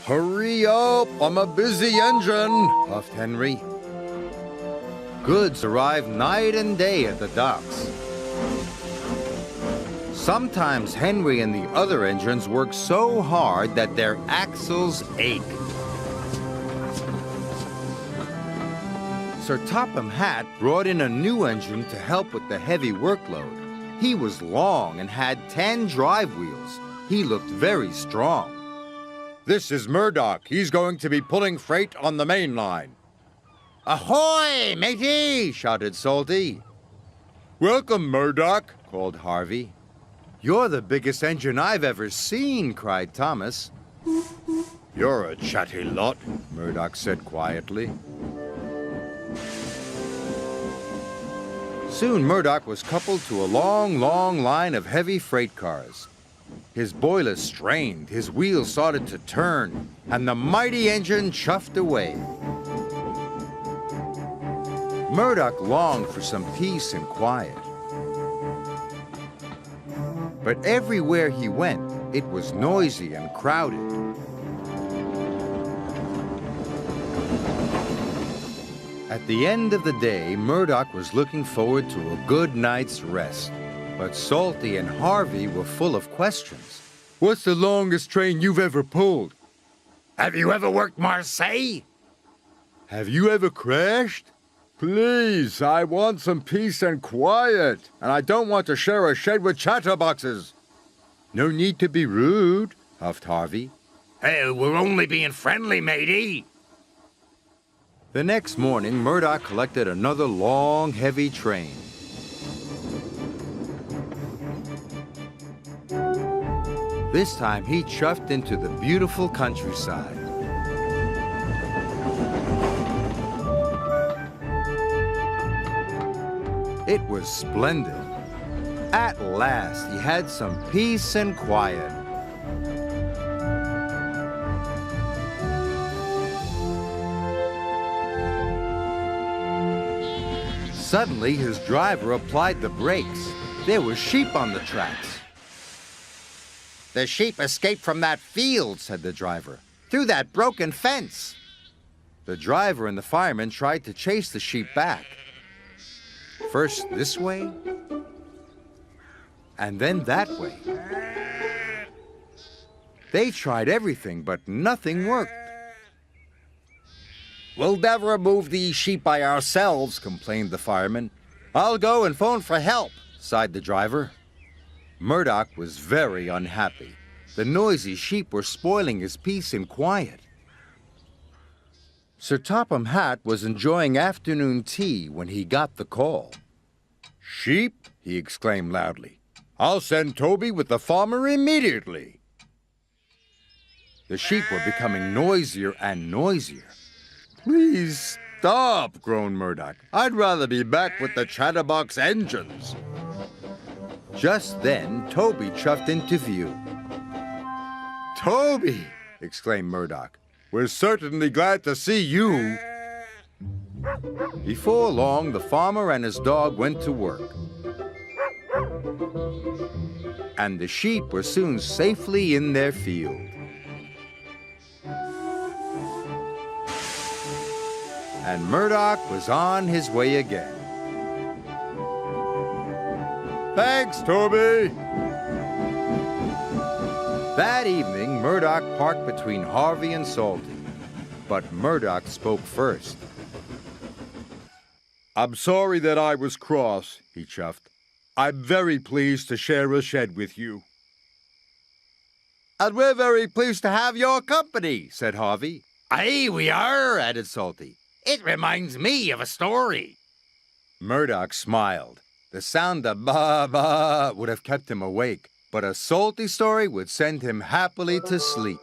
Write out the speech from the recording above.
Hurry up, I'm a busy engine, puffed Henry. Goods arrived night and day at the docks. Sometimes Henry and the other engines worked so hard that their axles ached. Sir Topham Hatt brought in a new engine to help with the heavy workload. He was long and had 10 drive wheels. He looked very strong. This is Murdoch. He's going to be pulling freight on the main line. Ahoy, matey! Shouted Salty. Welcome, Murdoch, called Harvey. You're the biggest engine I've ever seen, cried Thomas. You're a chatty lot, Murdoch said quietly. Soon Murdoch was coupled to a long, long line of heavy freight cars. His boilers strained, his wheels started to turn, and the mighty engine chuffed away. Murdoch longed for some peace and quiet. But everywhere he went, it was noisy and crowded. At the end of the day, Murdoch was looking forward to a good night's rest. But Salty and Harvey were full of questions. What's the longest train you've ever pulled? Have you ever worked Marseille? Have you ever crashed? Please, I want some peace and quiet, and I don't want to share a shed with chatterboxes. No need to be rude, huffed Harvey. Hey, we're only being friendly, matey. The next morning, Murdoch collected another long, heavy train. This time, he chuffed into the beautiful countryside. It was splendid. At last, he had some peace and quiet. Suddenly, his driver applied the brakes. There were sheep on the tracks. The sheep escaped from that field, said the driver, through that broken fence. The driver and the fireman tried to chase the sheep back. First this way, and then that way. They tried everything, but nothing worked. We'll never remove these sheep by ourselves, complained the fireman. I'll go and phone for help, sighed the driver. Murdoch was very unhappy. The noisy sheep were spoiling his peace and quiet. Sir Topham Hatt was enjoying afternoon tea when he got the call. Sheep? He exclaimed loudly. I'll send Toby with the farmer immediately. The sheep were becoming noisier and noisier. Please stop, groaned Murdoch. I'd rather be back with the chatterbox engines. Just then, Toby chuffed into view. Toby, exclaimed Murdoch. We're certainly glad to see you. Before long, the farmer and his dog went to work. And the sheep were soon safely in their field. And Murdoch was on his way again. Thanks, Toby. That evening, Murdoch parked between Harvey and Salty. But Murdoch spoke first. I'm sorry that I was cross, he chuffed. I'm very pleased to share a shed with you. And we're very pleased to have your company, said Harvey. Aye, we are, added Salty. It reminds me of a story. Murdoch smiled. The sound of ba-ba would have kept him awake, but a Salty story would send him happily to sleep.